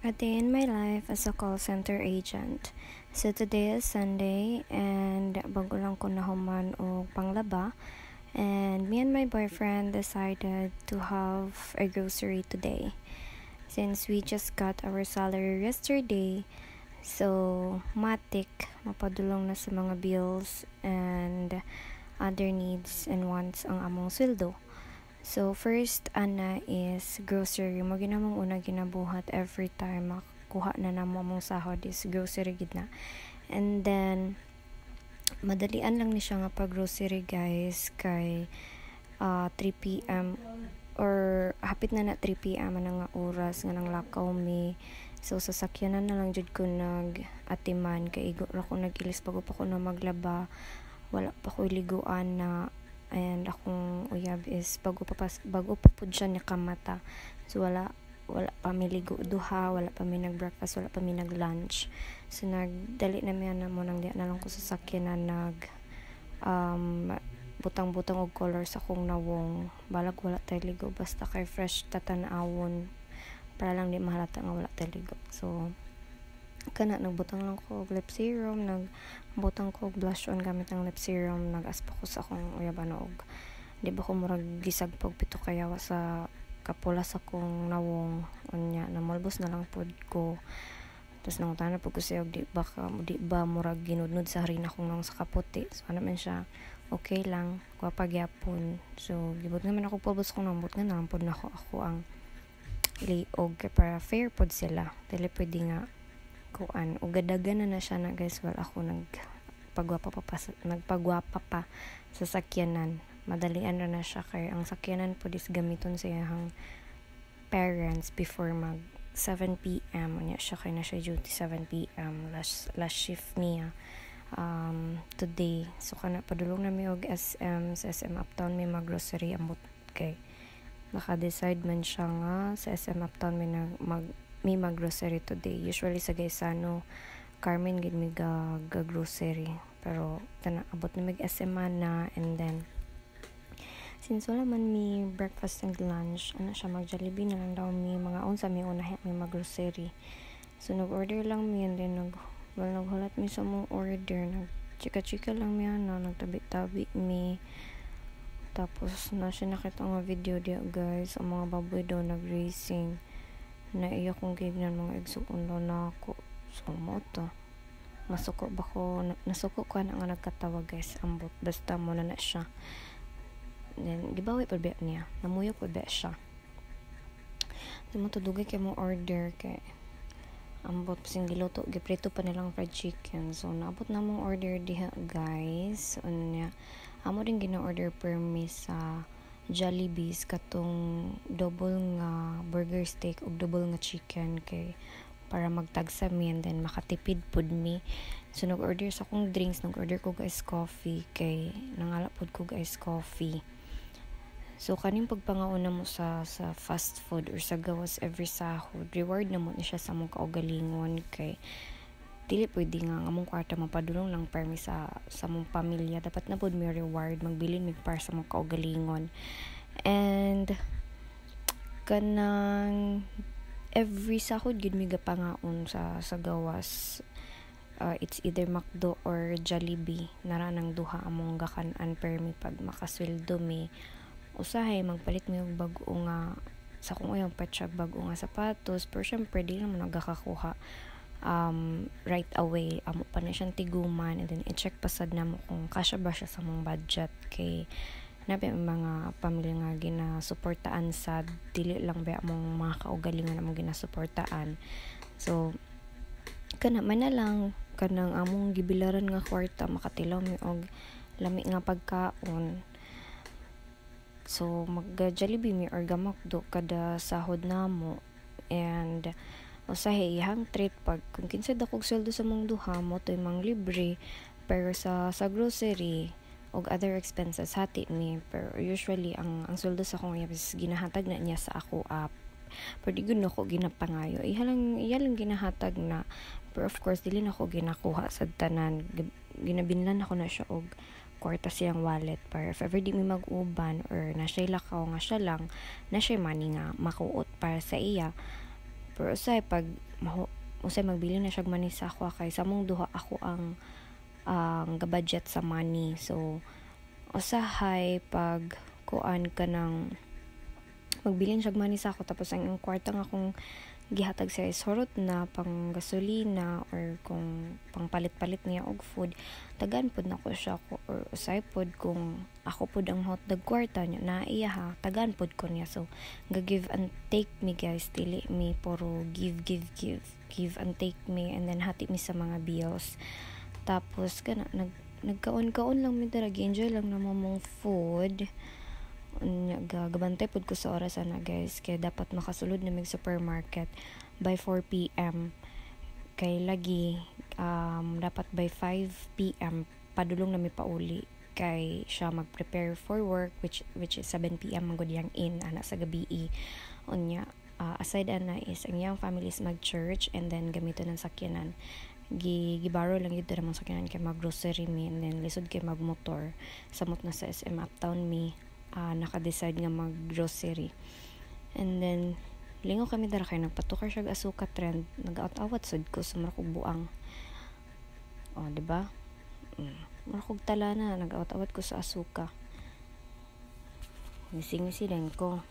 A day in my life as a call center agent. So today is Sunday and bago lang ko nahuman og panglaba, and me and my boyfriend decided to have a grocery today since we just got our salary yesterday. So matik mapadulong na sa mga bills and other needs and wants ang among sweldo. So first ana is grocery. Mo ginamong una ginabuhat every time makuha na namo among sahod is grocery gid na. And then madalian lang ni siya nga pag grocery guys kay 3 PM or hapit na 3 PM na nga oras nga nang lakaw mi. So sasakyanan na lang jud ko atiman kay igo ra ko nagilis bago pa ko na maglaba. Wala pa ko liguan na, and akong uyab is bago pa pud siya ni kamata. So wala pa mi ligo duha, wala pa mi nag-breakfast, wala pa mi nag-lunch. So nagdali na mi na mo nang di na lang ko sa sakyanan butang-butang og color sa kong nawong. Balag wala tay ligo basta kay fresh tatanawon para lang di mahalata nga wala tay ligo. So kana nagbutang lang ko og lip serum, nagbutang ko og blush on gamit ang lip serum, nag-aspa ko sa akong uyaban og di ba ko murag gisagpog pito kayawa sa kapula sa kong nawong unya na malbos na lang pod ko. Tapos nangutana po ko siya di ba murag ginudnud sa harina kong nang sa kaputi. So ano man siya, okay lang, gwapa gyapon. So gibot naman ako pulbos kong nambot nga nampod na ako ang liog kay para fair pod sila. Dili pwede nga kuan ugadagan na siya na guys, while ako nagpagwapa pa sa sakyanan. Madalian na siya kay ang sakyanan po is gamiton sa iyang parents before mag 7 PM unya siya kay na siya duty 7 PM last shift niya today. So kana padulong na mi og SM sa SM Uptown may mag-grocery ambot kay naka-decide man siya nga sa SM Uptown may mag-grocery today. Usually sa Gaisano Carmen gid mi grocery, pero abot na mig SM na. And then since wala man mi breakfast and lunch, ano siya mag Jollibee na lang daw mi mga unsa mi una mi mag-grocery. So nag-order lang mi, and then naghulat mi sa mong order, chika lang mi nagtabi-tabi mi. Tapos na siya nakita nga video dia guys, ang mga baboy daw nag-racing. Naiyak kong gignan mga igsuon daw na ako. So mo to nasuko ko na nga nagkatawa guys, ambot basta mo na siya. Then gibawi pa ba niya, namuyok pa ba siya. Then mo to dugay kay mo order kay ambot pasing giluto giprito pa nilang fried chicken. So naabot na mong order diha guys. Unya amo din gina-order per me sa Jollibee's katong double nga burger steak ug double nga chicken kay para magtagsa mi, and then makatipid pud mi. So nag-order sa akong drinks, nag-order ko guys coffee kay nangala pud ko guys coffee. So kaning pagpangauna mo sa fast food or sa gawas every sahod, reward na mo ni siya sa mong kaugalingon kay dili pwede nga among kwarta mapadulong lang permi sa mong pamilya. Dapat na pud may reward, magbilin mig para sa mong kaugalingon. And kanang every sahod gid mi gapangaon sa gawas. It's either McDo or Jollibee, nara nang duha among gakan-an permi pag makasweldo mi. Usahay magpalit mi og bag-o nga sa kung uyang petsa bag-o nga sapatos, pero syempre di naman nagakakuha right away. Amo pa na siyang tiguman, and then i-check pasad na mo kung kasya ba siya sa mong budget kay nabi mga pamilya nga ginasuportaan sa dili lang ba among mga kaugalingon among ginasuportaan. So kana man na lang kanang among gibilaran nga kwarta makatilaw mi og lami nga pagkaon. So mag Jollibee mi or McDo kada sahod namo, and usahay ihang treat pag kung kinsa dakog sweldo sa mong duha mo to imong libre, pero sa grocery og other expenses hati mi. Pero usually ang sweldo sa akong is ginahatag na niya sa ako app, pero di gud nako ginapangayo, ihalang ginahatag na. Pero of course dili na ko ginakuha sa tanan, ginabinlan ako na siya og kwarta siyang wallet para if ever di mi mag-uban or na siya lakaw nga siya lang na siya money nga makuot para sa iya. Pero usay pag usay magbili na siya money sa ako kay samong duha ako ang gabudget sa money. So usahay pag kuan ka ng magbilin siya money sa ako tapos ang kwarta nga akong gihatag sa surot na pang gasolina or kung pang palit-palit niya og food, tagan pod nako siya ko, or usay pod kung ako pod ang hotdog kwarta niya na iya ha, tagan pod ko niya. So ga give and take me guys, dili mi puro give and take me, and then hati mi sa mga bills. Tapos kana nagkaon-kaon lang mi dira, enjoy lang na mong food. Gabantay pod ko sa oras ana guys, kay dapat makasulod na mig supermarket by 4 p.m. kay lagi dapat by 5 p.m. padulong na mi pauli kay siya mag-prepare for work, which is 7 p.m. manggod yang in ana sa gabi unya. Aside ana is ang yang families mag-church, and then gamiton ng sakyanan gibaro lang yun dira mong sakyanan kay mag-grocery mi, and then lisod kay mag-motor samot na sa SM Uptown mi. Naka-decide nga mag-grocery, and then lingo kami dara kay nagpatukar siya asuka trend, nag-awat-awat sad ko sa marakog buang, diba? Marakog tala na, nag-awat-awat ko sa asuka, nising-silen ko.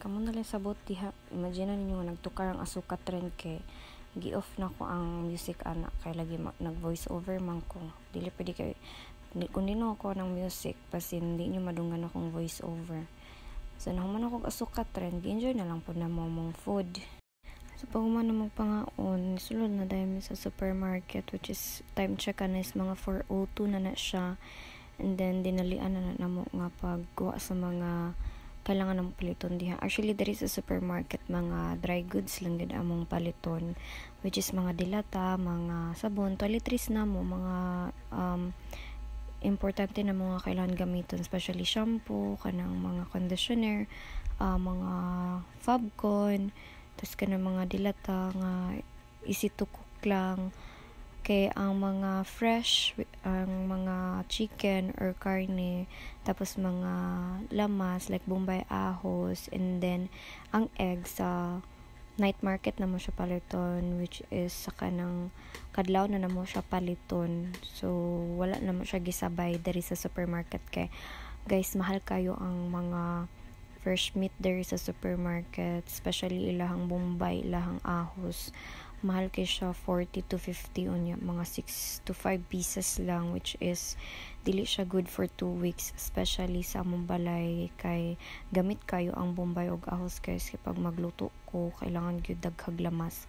Kamo na lang sabot diha, imagine ninyo nga nagtukar ang asuka trend kay gi-off na ko ang music ana, kay lagi nag voice over man ko, dili pwede kay kung dino ako ng music pasin hindi nyo madungan akong voice over. So nahuman ako asuka trend, enjoy na lang po na mong food. So pag man na magpangaon, sulod na dahil sa supermarket, which is time check na is mga 4:02 na siya, and then dinalian na namo nga pagkuha sa mga kailangan ng paliton diha. Actually there is a supermarket, mga dry goods lang gid among paliton, which is mga dilata, mga sabon, toiletries na mo, mga importante na mga kailangan gamiton, especially shampoo, kanang mga conditioner, mga Fabcon, tapos kanang mga dilata nga isitukok lang, kay ang mga fresh, ang mga chicken or karne, tapos mga lamas like Bombay ahos, and then ang egg sa night market na mo siya paliton, which is sa kanang kadlaw na mo siya paliton. So wala na mo siya gisabay diri sa supermarket, kay guys mahal kayo ang mga fresh meat diri sa supermarket, especially ilahang Bombay, ilahang ahos, mahal kay siya 40 to 50 unya, mga 6 to 5 pieces lang, which is dili siya good for 2 weeks, especially sa among balay, kay gamit kayo ang Bombay og ahos guys, kay pag magluto ko kailangan gyud daghag lamas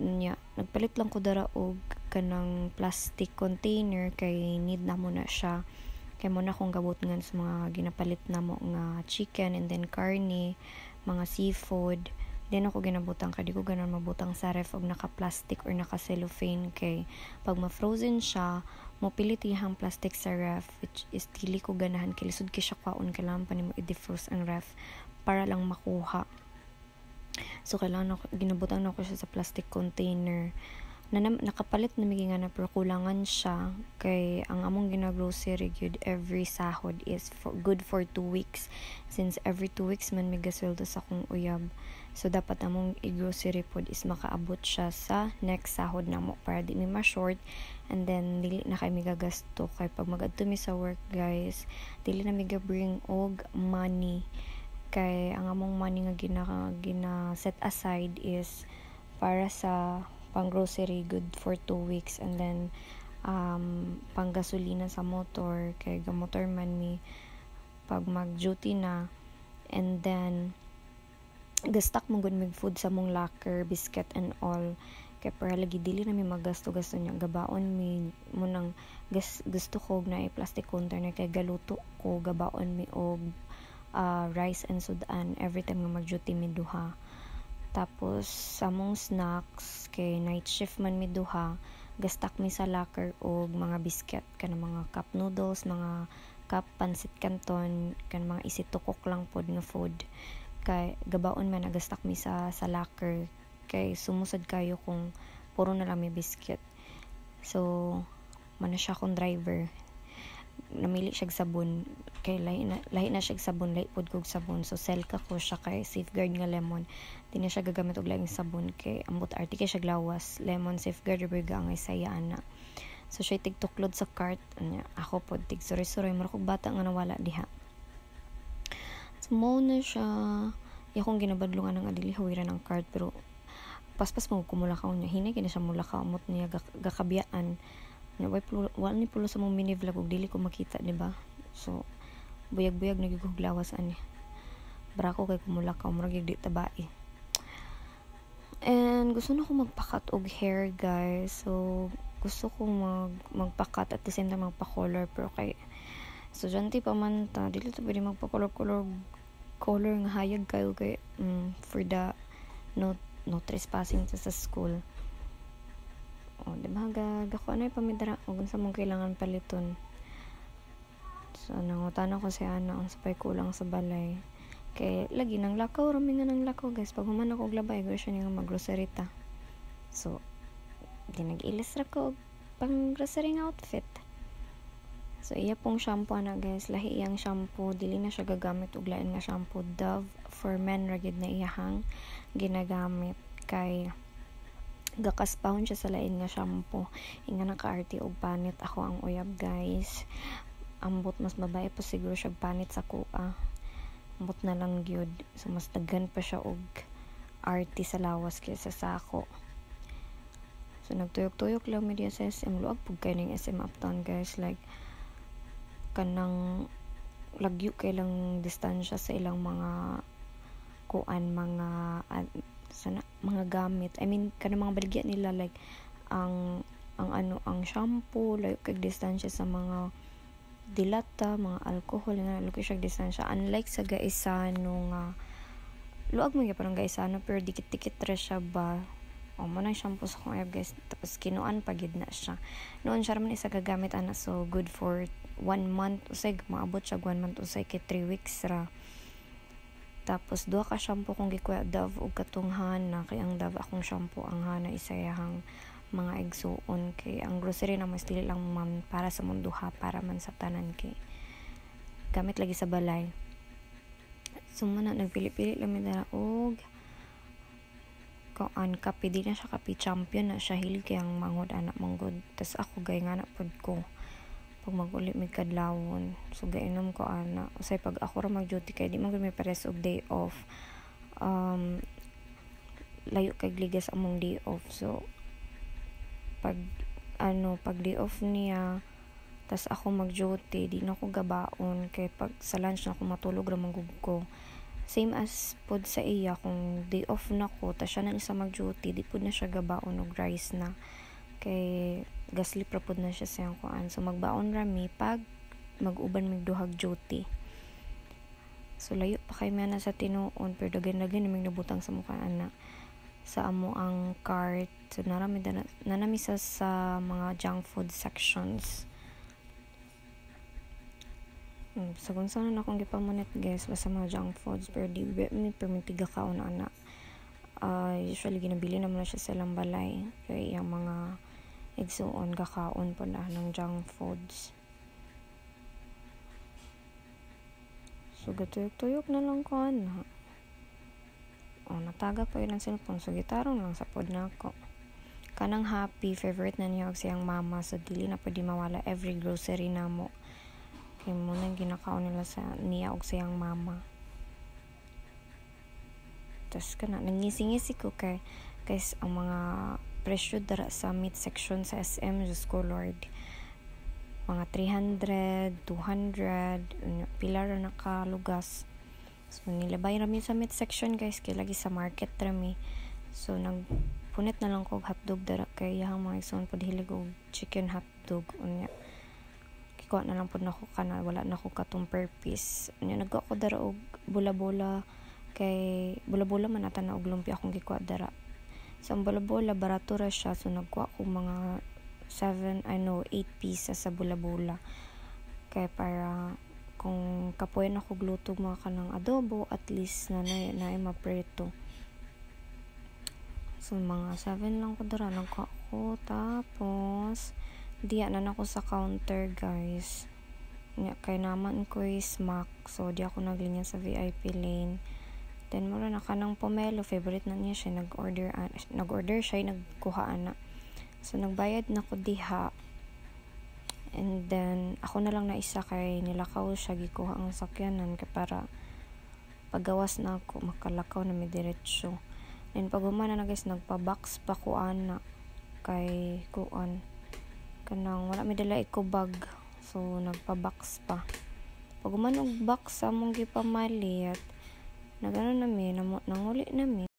unya. Nagpalit lang ko dara og kanang plastic container kay need na mo na siya, kay mo na akong gabutngan sa mga ginapalit na mo nga chicken, and then karne, mga seafood. Then ako ginabutang, kadi ko ganon mabutang sa ref og naka-plastic or naka-cellophane, kay pag ma-frozen siya, mopilit ihang plastic sa ref, which is dili ko ganahan, kay lisod kay siya kwaon, kailangan pa nimo i-defrost ang ref para lang makuha. So kailangan ako, ginabutang na ako siya sa plastic container. Nakapalit na migi nga na, pero kulangan siya, kay ang among gina-grocery gyud every sahod is good for 2 weeks, since every 2 weeks man may gasweldo sa akong uyab. So dapat among i-grocery pod is makaabot siya sa next sahod namo para di mi ma-short, and then dili na kay mi gagasto, kay pag mag-adto mi sa work guys, dili na mi ga-bring og money, kay ang among money nga gina set aside is para sa pang grocery, good for 2 weeks, and then pang gasolina sa motor, kay gamotor man mi pag mag duty na, and then gastak mo gud mig food sa mong locker, biscuit and all, kay para lagi dili na mi magasto-gasto niya, gabaon mi mo nang gusto ko na plastic container, kay galuto ko gabaon mi og rice and sudan every time nga mag duty mi duha. Tapos sa mong snacks, kay night shift man mi duha, gastak mi sa locker og mga biscuit, kanang mga cup noodles, mga cup pansit canton, kan mga isitukok lang pod nga food, kay gabaon man nagastak mi sa locker, kay sumusad kayo kung puro na lang may biscuit. So man siya akong driver, namili siya sabon kay lahi na siya sabon, lahi pod kog sabon, so sell ka ko siya kay Safeguard nga lemon. Di na siya gagamit og laing sabon kay ambot arte kay siya lawas. Lemon Safeguard riga ang saya ana. So siya tigtuklod sa cart anya. Ako pod tig suri-suri mura kog bata nga nawala diha. So mo na siya yakong ginabadlungan ng adili hawiran ang cart, pero paspas mo kumulakaw niya, hinay kina siya mulakaw amot niya gakabiyaan. Wala ni pulo sa mong mini vlog ug dili ko makita, diba? So buyag-buyag nagiguglawas ani. Brako kay kumulakaw murag di tabai. And gusto na ko magpakat og hair, guys. So gusto ko magpakat at the same time magpa-color, pero kay estudyante pa man ta, dili ta pwede magpa-color nga hayag kayo kay for the no trespassing sa school. O, diba? Gako ano yung pamidara o kung sa mong kailangan paliton. So, nangutan ako si Ana ang sapay kulang sa balay. Kaya, lagi nang lakaw, rami nga nang lakaw, guys. Pag human ako glabay, gusto siya nga mag-grocery ta. So, di nag-ilis ra ko pang grocery nga outfit. So, iya pong shampoo na, guys. Lahi iyang shampoo. Dili na siya gagamit og lain nga shampoo. Dove for Men ragid na iyahang ginagamit. Kay gakaspahon siya sa lain nga shampoo. Inga naka-arty og panit ako ang uyab, guys. Ambot mas babae pa siguro siya panit sa kuha. Ambot na lang gyud. So mas daghan pa siya og arty sa lawas kaysa sa ako. So nagtuyok-tuyok lang media sa SM. Luag pug kay ning SM Uptown, guys. Like kanang lagyo kay lang distansya sa ilang mga kuan, mga gamit. I mean kanang mga baligya nila, like ang shampoo, like kay distansya sa mga dilata, mga alcohol nga lugi siya distansya. Unlike sa Gaisano nga luag man gyud parang Gaisano pero dikit-dikit ra siya ba. O mo nang shampoo sa kong guys, tapos kinuan pagid na siya. Noon siya man isa gagamit ana, so good for 1 month usay, maabot siya 1 month usay kay 3 weeks ra. Tapos duha ka shampoo kung gikuha Dove ug katong Hana, kay ang Dove akong shampoo, ang Hana isayahang mga igsuon, kay ang grocery na mas dili lang man para sa munduha, para man sa tanan, kay gamit lagi sa balay. So man nagpili-pili lang mi dara og kuan kape, di na siya kape champion na siya, hilig kay ang mangod anak manggod. Tas ako gay nga na pod ko pag mag-uli mi kadlawon, so gainom ko ana usay pag ako ra mag-duty kay di man gud may pares og day off. Layo kay ligas among day off, so pag day off niya tas ako mag-duty, di na ko gabaon kay pag sa lunch na ako matulog ra manggug ko. Same as pod sa iya, kung day off na ko tas siya na isa mag-duty, di pod na siya gabaon og rice na kay gaslip ra pod na siya sa kuan. So magbaon ra mi pag mag-uban mig duhag duty. So layo pa kay na sa tinuon, pero dagan-dagan naming nabutang sa mukha ana sa amo ang cart. So nanami sa mga junk food sections. So kung saan akong gipamunit, guys, basta mga junk foods, pero di permitiga kaon ana. Usually ginabili naman na siya sa ilang balay, kaya yung mga igsuon kakaon po na ng junk foods. So gatuyok-tuyok na lang ko ana. Natagak pa yun ang cellphone, so gitarong lang sa pod na ako. Kanang Happy, favorite na niya og siyang mama, so dili na pwede mawala every grocery na mo. Kaya muna ginakaon nila sa niya og siyang mama. Tapos nangising-ngisi ko kay guys, ang mga presyo dara sa meat section sa SM, just ko Lord, mga 300, 200, pila ra nakalugas. So nilabay rami sa meat section, guys, kay lagi sa market rami. So nagpunit na lang ko og hotdog dara, kay yang mga igsoon pod hilig og chicken hotdog unya. Kikuha na lang pod nako kana, wala na ko katong per piece. Unya nagko ko dara og bola-bola, kay bola-bola man ata na og lumpia akong gikuha dara. So ang bola-bola barato ra siya, so nagkuha ko mga 8 pieces sa bola-bola. Kay para kung kapoy ako gluto mga kanang adobo, at least na maprito. So mga 7 lang ko dara nagkuha ko. Tapos diya na ako sa counter, guys. Nya kay naman ko smack, so di ako naglinya sa VIP lane. Then mura na kanang pomelo, favorite na niya siya, nag-order siya, nagkuha na. So nagbayad na ko diha. And then ako na lang na isa kay nilakaw siya, gikuha ang sakyanan kay para pagawas na ako makalakaw na may diretsyo. Then pag humana na guys, nagpa-box pa ko ana kay kuan kanang wala may dala ko bag, so nagpa-box pa. Pag humanog box among gipamalit, nagano na mi, nanguli na mi.